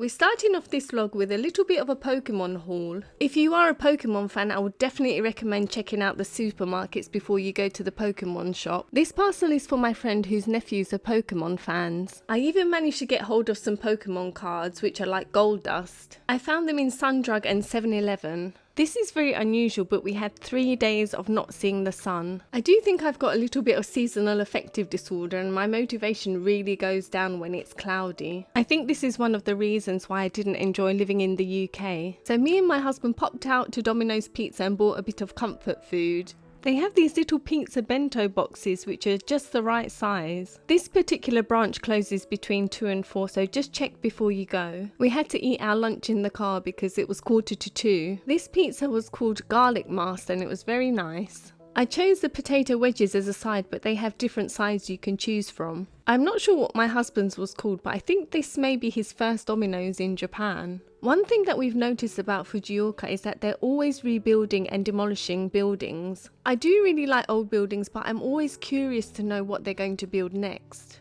We're starting off this vlog with a little bit of a Pokemon haul. If you are a Pokemon fan, I would definitely recommend checking out the supermarkets before you go to the Pokemon shop. This parcel is for my friend whose nephews are Pokemon fans. I even managed to get hold of some Pokemon cards, which are like gold dust. I found them in Sundrug and 7-Eleven. This is very unusual, but we had 3 days of not seeing the sun. I do think I've got a little bit of seasonal affective disorder and my motivation really goes down when it's cloudy. I think this is one of the reasons why I didn't enjoy living in the UK. So me and my husband popped out to Domino's Pizza and bought a bit of comfort food. They have these little pizza bento boxes which are just the right size. This particular branch closes between 2 and 4, so just check before you go. We had to eat our lunch in the car because it was 1:45. This pizza was called Garlic Master and it was very nice. I chose the potato wedges as a side, but they have different sides you can choose from. I'm not sure what my husband's was called, but I think this may be his first Domino's in Japan. One thing that we've noticed about Fujioka is that they're always rebuilding and demolishing buildings. I do really like old buildings, but I'm always curious to know what they're going to build next.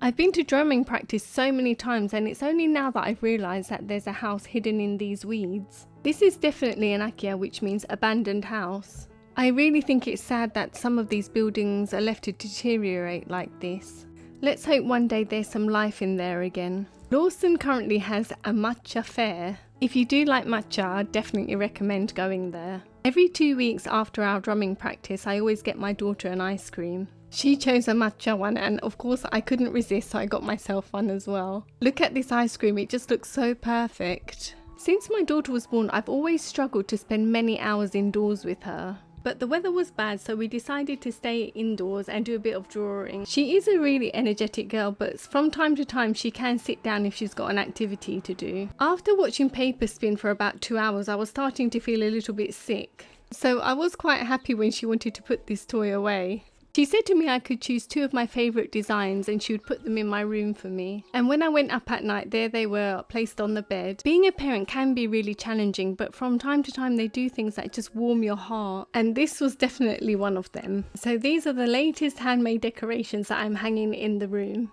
I've been to drumming practice so many times and it's only now that I've realised that there's a house hidden in these weeds. This is definitely an akia, which means abandoned house. I really think it's sad that some of these buildings are left to deteriorate like this. Let's hope one day there's some life in there again. Lawson currently has a matcha fair. If you do like matcha, I'd definitely recommend going there. Every 2 weeks after our drumming practice, I always get my daughter an ice cream. She chose a matcha one and of course I couldn't resist, so I got myself one as well. Look at this ice cream, it just looks so perfect. Since my daughter was born, I've always struggled to spend many hours indoors with her. But the weather was bad, so we decided to stay indoors and do a bit of drawing. She is a really energetic girl, but from time to time she can sit down if she's got an activity to do. After watching paper spin for about 2 hours, I was starting to feel a little bit sick. So I was quite happy when she wanted to put this toy away. She said to me I could choose 2 of my favourite designs and she would put them in my room for me. And when I went up at night, there they were placed on the bed. Being a parent can be really challenging, but from time to time they do things that just warm your heart. And this was definitely one of them. So these are the latest handmade decorations that I'm hanging in the room.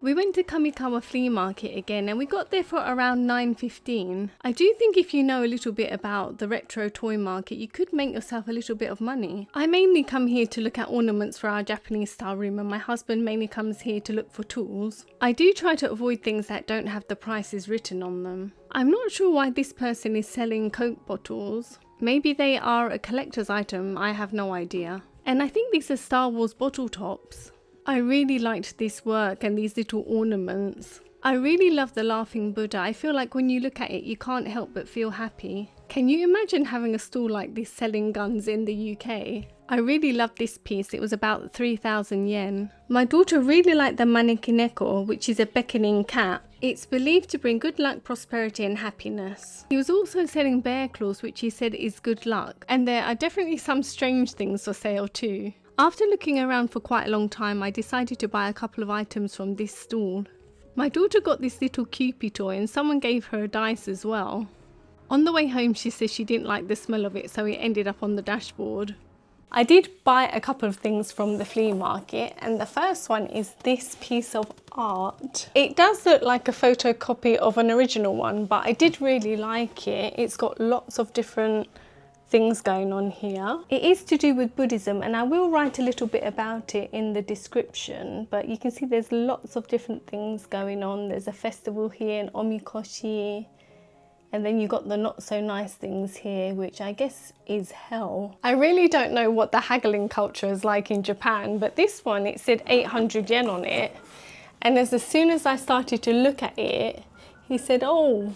We went to Kamikawa flea market again and we got there for around 9:15. I do think if you know a little bit about the retro toy market, you could make yourself a little bit of money. I mainly come here to look at ornaments for our Japanese style room and my husband mainly comes here to look for tools. I do try to avoid things that don't have the prices written on them. I'm not sure why this person is selling Coke bottles. Maybe they are a collector's item, I have no idea. And I think these are Star Wars bottle tops. I really liked this work and these little ornaments. I really love the laughing Buddha. I feel like when you look at it, you can't help but feel happy. Can you imagine having a stall like this selling guns in the UK? I really loved this piece. It was about 3,000 yen. My daughter really liked the manekineko, which is a beckoning cat. It's believed to bring good luck, prosperity and happiness. He was also selling bear claws, which he said is good luck. And there are definitely some strange things for sale too. After looking around for quite a long time, I decided to buy a couple of items from this stall. My daughter got this little Cupid toy and someone gave her a dice as well. On the way home, she says she didn't like the smell of it, so it ended up on the dashboard. I did buy a couple of things from the flea market, and the first one is this piece of art. It does look like a photocopy of an original one, but I did really like it. It's got lots of different things going on here. It is to do with Buddhism and I will write a little bit about it in the description, but you can see there's lots of different things going on. There's a festival here, an omikoshi, and then you got the not so nice things here, which I guess is hell. I really don't know what the haggling culture is like in Japan, but this one, it said 800 yen on it, and as soon as I started to look at it, he said, oh,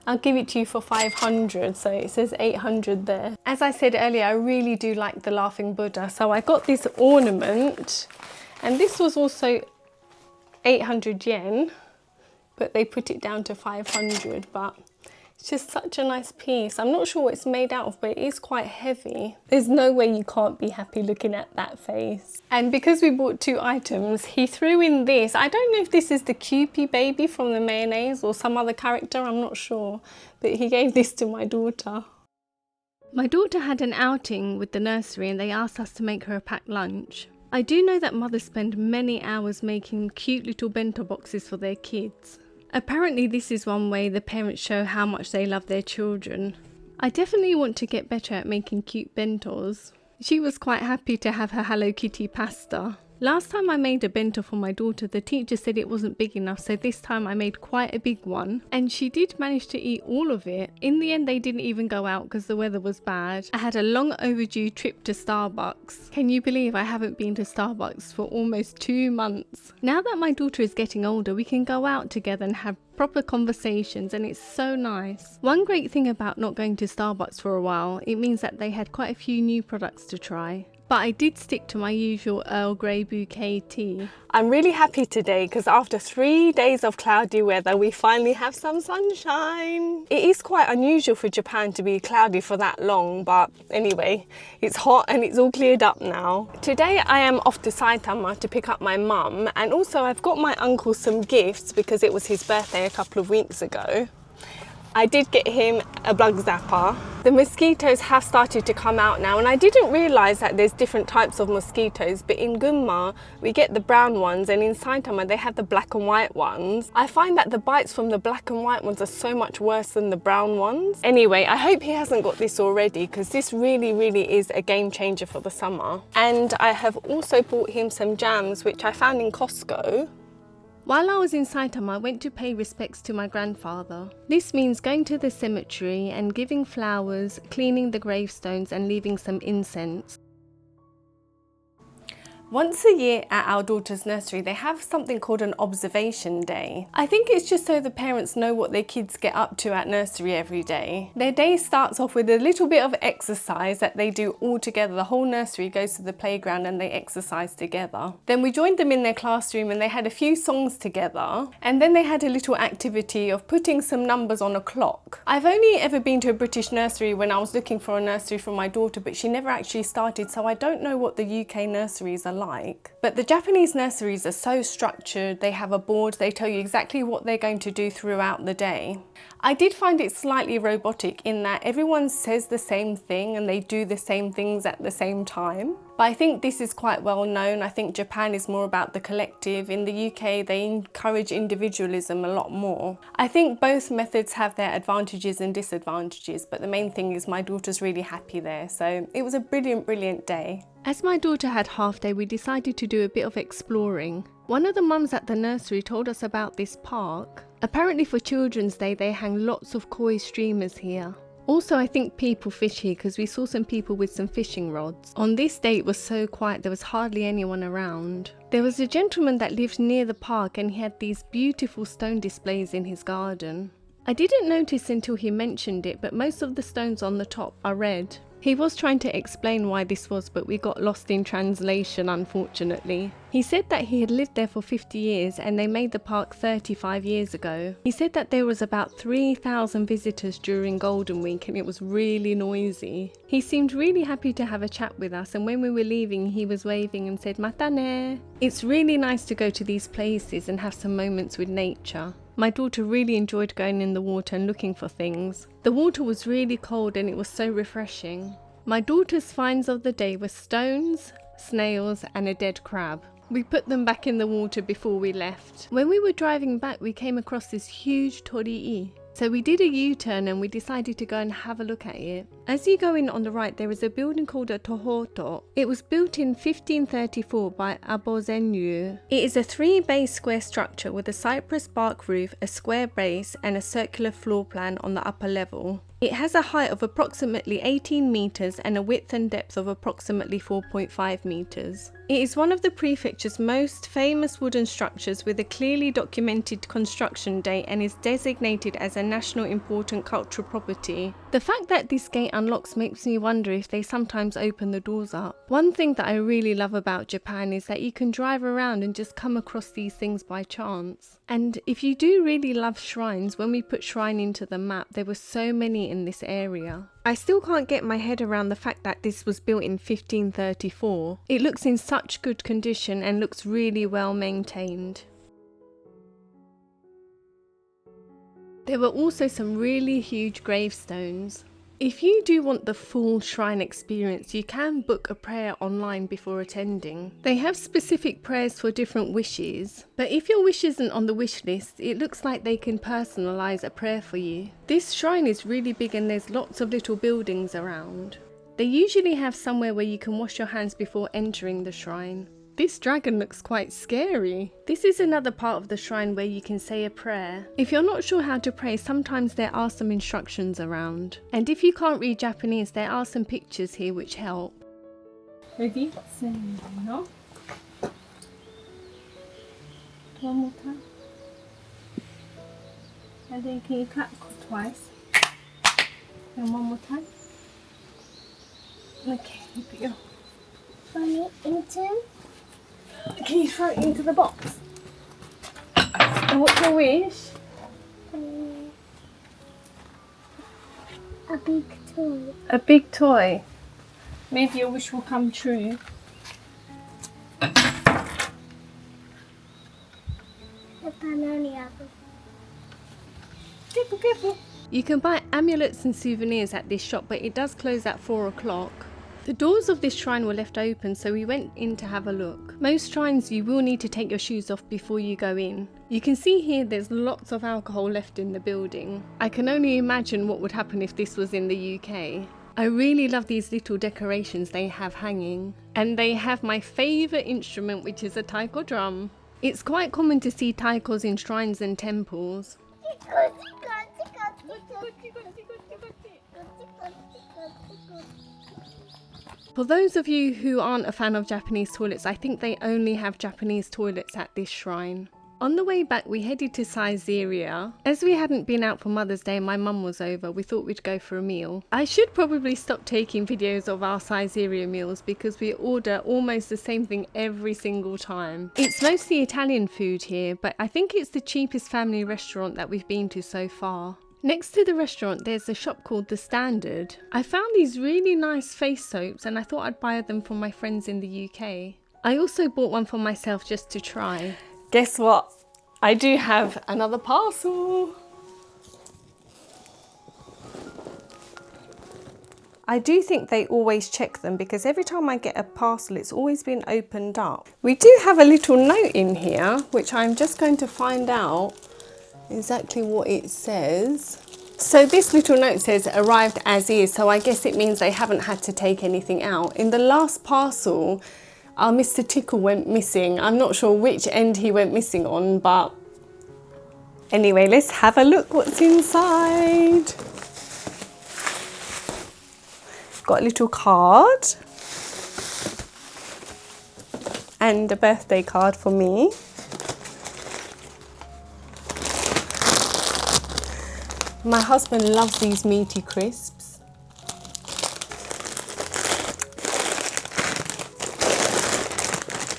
I'll give it to you for 500, so it says 800 there. As I said earlier, I really do like the laughing Buddha, so I got this ornament, and this was also 800 yen, but they put it down to 500, but it's just such a nice piece. I'm not sure what it's made out of, but it is quite heavy. There's no way you can't be happy looking at that face. And because we bought 2 items, he threw in this. I don't know if this is the Kewpie baby from the mayonnaise or some other character, I'm not sure. But he gave this to my daughter. My daughter had an outing with the nursery and they asked us to make her a packed lunch. I do know that mothers spend many hours making cute little bento boxes for their kids. Apparently this is one way the parents show how much they love their children. I definitely want to get better at making cute bentos. She was quite happy to have her Hello Kitty pasta. Last time I made a bento for my daughter, the teacher said it wasn't big enough, so this time I made quite a big one. And she did manage to eat all of it. In the end, they didn't even go out because the weather was bad. I had a long overdue trip to Starbucks. Can you believe I haven't been to Starbucks for almost 2 months? Now that my daughter is getting older, we can go out together and have proper conversations, and it's so nice. One great thing about not going to Starbucks for a while, it means that they had quite a few new products to try. But I did stick to my usual Earl Grey bouquet tea. I'm really happy today because after 3 days of cloudy weather, we finally have some sunshine. It is quite unusual for Japan to be cloudy for that long, but anyway, it's hot and it's all cleared up now. Today I am off to Saitama to pick up my mum, and also I've got my uncle some gifts because it was his birthday a couple of weeks ago. I did get him a bug zapper. The mosquitoes have started to come out now, and I didn't realise that there's different types of mosquitoes, but in Gunma we get the brown ones, and in Saitama they have the black and white ones. I find that the bites from the black and white ones are so much worse than the brown ones. Anyway, I hope he hasn't got this already because this really is a game changer for the summer. And I have also bought him some jams which I found in Costco. While I was in Saitama, I went to pay respects to my grandfather. This means going to the cemetery and giving flowers, cleaning the gravestones and leaving some incense. Once a year at our daughter's nursery, they have something called an observation day. I think it's just so the parents know what their kids get up to at nursery every day. Their day starts off with a little bit of exercise that they do all together. The whole nursery goes to the playground and they exercise together. Then we joined them in their classroom and they had a few songs together. And then they had a little activity of putting some numbers on a clock. I've only ever been to a British nursery when I was looking for a nursery for my daughter, but she never actually started, so I don't know what the UK nurseries are like. But the Japanese nurseries are so structured. They have a board, they tell you exactly what they're going to do throughout the day. I did find it slightly robotic in that everyone says the same thing and they do the same things at the same time. But I think this is quite well known. I think Japan is more about the collective. In the UK, they encourage individualism a lot more. I think both methods have their advantages and disadvantages, but the main thing is my daughter's really happy there. So it was a brilliant day. As my daughter had half day, we decided to do a bit of exploring. One of the mums at the nursery told us about this park. Apparently for Children's Day, they hang lots of koi streamers here. Also, I think people fish here because we saw some people with some fishing rods. On this day it was so quiet, there was hardly anyone around. There was a gentleman that lived near the park and he had these beautiful stone displays in his garden. I didn't notice until he mentioned it, but most of the stones on the top are red. He was trying to explain why this was, but we got lost in translation, unfortunately. He said that he had lived there for 50 years and they made the park 35 years ago. He said that there was about 3,000 visitors during Golden Week and it was really noisy. He seemed really happy to have a chat with us, and when we were leaving he was waving and said "Mata ne." It's really nice to go to these places and have some moments with nature. My daughter really enjoyed going in the water and looking for things. The water was really cold and it was so refreshing. My daughter's finds of the day were stones, snails and a dead crab. We put them back in the water before we left. When we were driving back, we came across this huge torii. So we did a U-turn and we decided to go and have a look at it. As you go in on the right, there is a building called a tohoto. It was built in 1534 by Abozenryu. It is a 3-bay square structure with a cypress bark roof, a square base and a circular floor plan on the upper level. It has a height of approximately 18 meters and a width and depth of approximately 4.5 meters. It is one of the prefecture's most famous wooden structures with a clearly documented construction date and is designated as a national important cultural property. The fact that this gate unlocks makes me wonder if they sometimes open the doors up. One thing that I really love about Japan is that you can drive around and just come across these things by chance. And if you do really love shrines, when we put shrine into the map, there were so many in this area. I still can't get my head around the fact that this was built in 1534. It looks in such good condition and looks really well maintained. There were also some really huge gravestones. If you do want the full shrine experience, you can book a prayer online before attending. They have specific prayers for different wishes, but if your wish isn't on the wish list, it looks like they can personalize a prayer for you. This shrine is really big and there's lots of little buildings around. They usually have somewhere where you can wash your hands before entering the shrine. This dragon looks quite scary. This is another part of the shrine where you can say a prayer. If you're not sure how to pray, sometimes there are some instructions around. And if you can't read Japanese, there are some pictures here which help. Ready? Say no. One more time. And then can you clap twice? And one more time. Okay, here we go. Can you throw it into the box? And what's your wish? A big toy. A big toy. Maybe your wish will come true. A banana. Careful, careful. You can buy amulets and souvenirs at this shop, but it does close at 4 o'clock. The doors of this shrine were left open, so we went in to have a look. Most shrines you will need to take your shoes off before you go in. You can see here there's lots of alcohol left in the building. I can only imagine what would happen if this was in the UK. I really love these little decorations they have hanging. And they have my favourite instrument, which is a taiko drum. It's quite common to see taikos in shrines and temples. For those of you who aren't a fan of Japanese toilets, I think they only have Japanese toilets at this shrine. On the way back, we headed to Saizeriya. As we hadn't been out for Mother's Day and my mum was over, we thought we'd go for a meal. I should probably stop taking videos of our Saizeriya meals because we order almost the same thing every single time. It's mostly Italian food here, but I think it's the cheapest family restaurant that we've been to so far. Next to the restaurant, there's a shop called The Standard. I found these really nice face soaps and I thought I'd buy them for my friends in the UK. I also bought one for myself just to try. Guess what? I do have another parcel. I do think they always check them because every time I get a parcel, it's always been opened up. We do have a little note in here, which I'm just going to find out exactly what it says. So this little note says arrived as is, so I guess it means they haven't had to take anything out. In the last parcel, our Mr. Tickle went missing. I'm not sure which end he went missing on, but anyway, let's have a look what's inside. Got a little card and a birthday card for me. My husband loves these meaty crisps.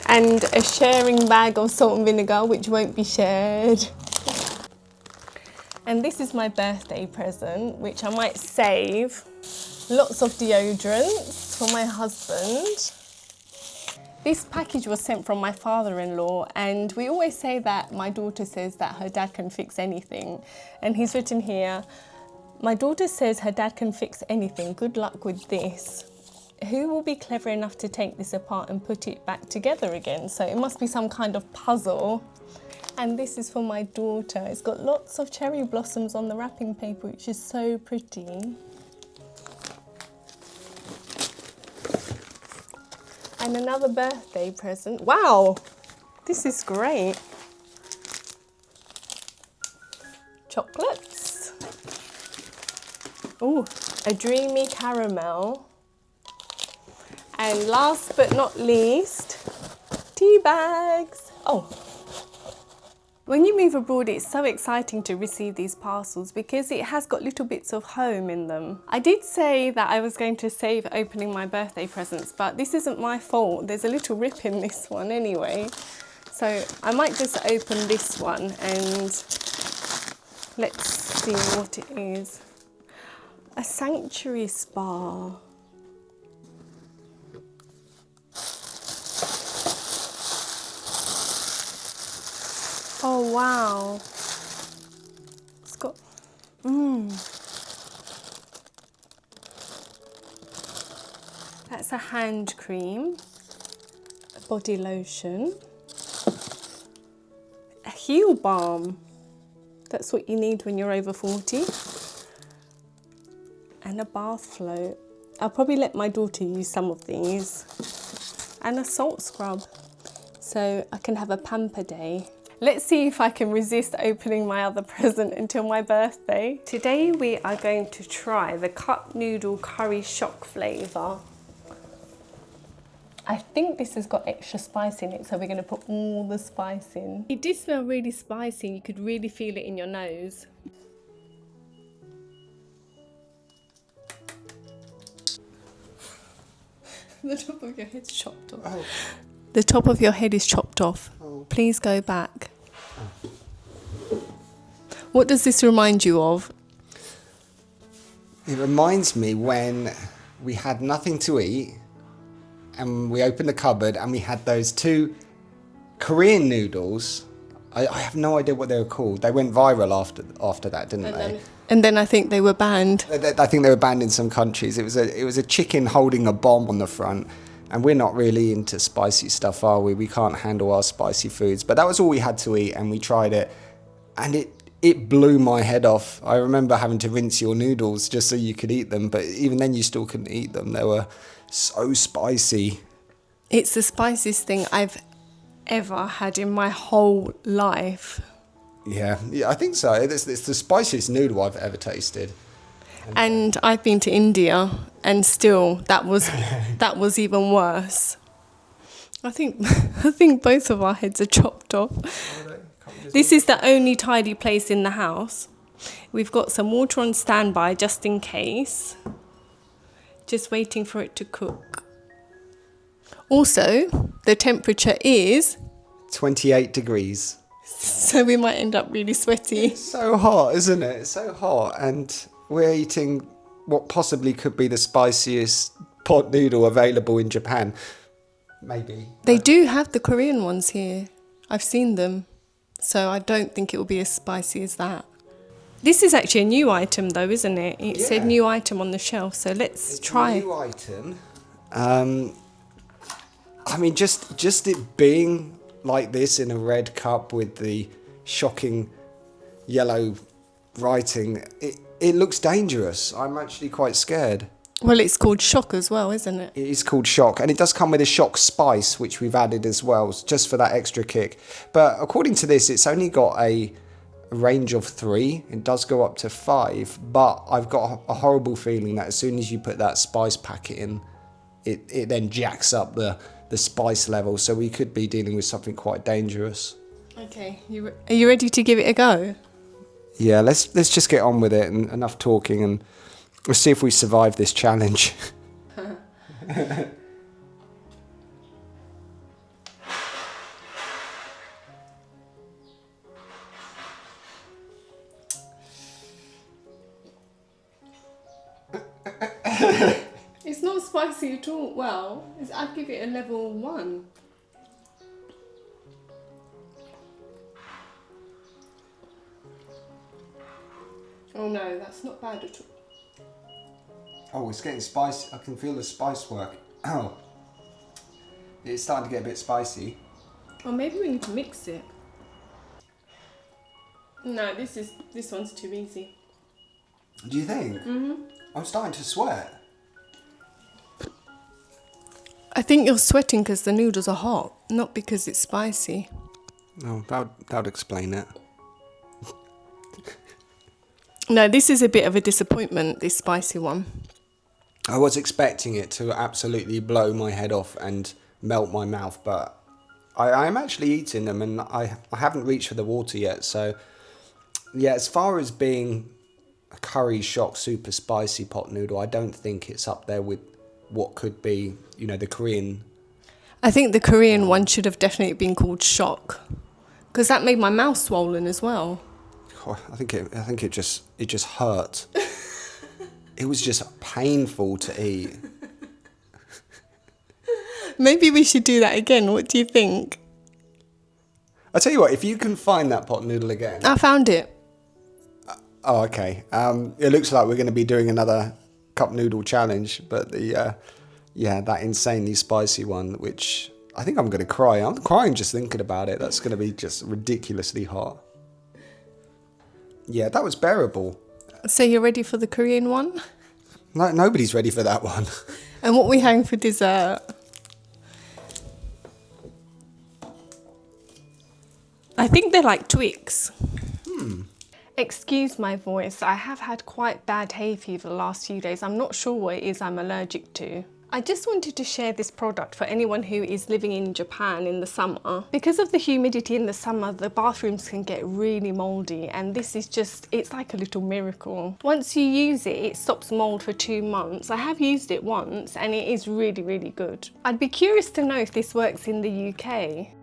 And a sharing bag of salt and vinegar, which won't be shared. And this is my birthday present, which I might save. Lots of deodorants for my husband. This package was sent from my father-in-law, and we always say that my daughter says that her dad can fix anything. And he's written here, my daughter says her dad can fix anything. Good luck with this. Who will be clever enough to take this apart and put it back together again? So it must be some kind of puzzle. And this is for my daughter. It's got lots of cherry blossoms on the wrapping paper, which is so pretty. And another birthday present. Wow, this is great. Chocolates. Oh, a dreamy caramel. And last but not least, tea bags. Oh, when you move abroad, it's so exciting to receive these parcels because it has got little bits of home in them. I did say that I was going to save opening my birthday presents, but this isn't my fault. There's a little rip in this one anyway. So I might just open this one and let's see what it is. A sanctuary spa. Oh wow, it's got, That's a hand cream, a body lotion, a heel balm. That's what you need when you're over 40. And a bath float. I'll probably let my daughter use some of these. And a salt scrub, so I can have a pamper day. Let's see if I can resist opening my other present until my birthday. Today we are going to try the cup noodle curry shock flavour. I think this has got extra spice in it, so we're going to put all the spice in. It did smell really spicy, you could really feel it in your nose. The top of your head's chopped off. Oh. The top of your head is chopped off. Oh. Please go back. Oh. What does this remind you of? It reminds me when we had nothing to eat and we opened the cupboard and we had those 2 Korean noodles. I have no idea what they were called. They went viral after that, didn't they? And then I think they were banned. I think they were banned in some countries. It was a chicken holding a bomb on the front, and we're not really into spicy stuff, are we? We can't handle our spicy foods. But that was all we had to eat, and we tried it, and it blew my head off. I remember having to rinse your noodles just so you could eat them, but even then you still couldn't eat them. They were so spicy. It's the spiciest thing I've ever had in my whole life. Yeah, I think so. It's the spiciest noodle I've ever tasted. And I've been to India, and still that was even worse. I think both of our heads are chopped off. This is the only tidy place in the house. We've got some water on standby just in case. Just waiting for it to cook. Also, the temperature is 28 degrees. So we might end up really sweaty. It's so hot, isn't it? It's so hot. And we're eating what possibly could be the spiciest pot noodle available in Japan. Maybe. They do have the Korean ones here. I've seen them. So I don't think it will be as spicy as that. This is actually a new item though, isn't it? It said new item on the shelf. So let's try. It's a new item. I mean, just it being like this in a red cup with the shocking yellow writing, it looks dangerous. I'm actually quite scared. Well, it's called shock as well, isn't it? It is called shock, and it does come with a shock spice, which we've added as well, just for that extra kick. But according to this, it's only got a range of 3. It does go up to 5, but I've got a horrible feeling that as soon as you put that spice packet in, it then jacks up the spice level, so we could be dealing with something quite dangerous. Okay, are you ready to give it a go? Yeah, let's just get on with it, and enough talking, and let's see if we survive this challenge. It's not spicy at all. Well, I'd give it a level 1. Oh no, that's not bad at all. Oh, it's getting spicy. I can feel the spice work. Oh, it's starting to get a bit spicy. Or maybe we need to mix it. No, this one's too easy. Do you think? Mm-hmm. I'm starting to sweat. I think you're sweating because the noodles are hot, not because it's spicy. No, that would explain it. No, this is a bit of a disappointment, this spicy one. I was expecting it to absolutely blow my head off and melt my mouth, but I am actually eating them, and I haven't reached for the water yet. So, yeah, as far as being a curry shock super spicy pot noodle, I don't think it's up there with what could be, the Korean. I think the Korean one should have definitely been called shock, because that made my mouth swollen as well. Oh, I think it just hurt. It was just painful to eat. Maybe we should do that again. What do you think? I'll tell you what, if you can find that pot noodle again. I found it. Oh, okay. It looks like we're going to be doing another cup noodle challenge, but the Yeah, that insanely spicy one, which I think I'm going to cry. I'm crying just thinking about it. That's going to be just ridiculously hot. Yeah, that was bearable. So you're ready for the Korean one? No, nobody's ready for that one. And what we having for dessert? I think they're like Twix. Excuse my voice, I have had quite bad hay fever the last few days. I'm not sure what it is I'm allergic to. I just wanted to share this product for anyone who is living in Japan in the summer. Because of the humidity in the summer, the bathrooms can get really mouldy, and this is just, it's like a little miracle. Once you use it, it stops mould for 2 months. I have used it once and it is really, really good. I'd be curious to know if this works in the UK.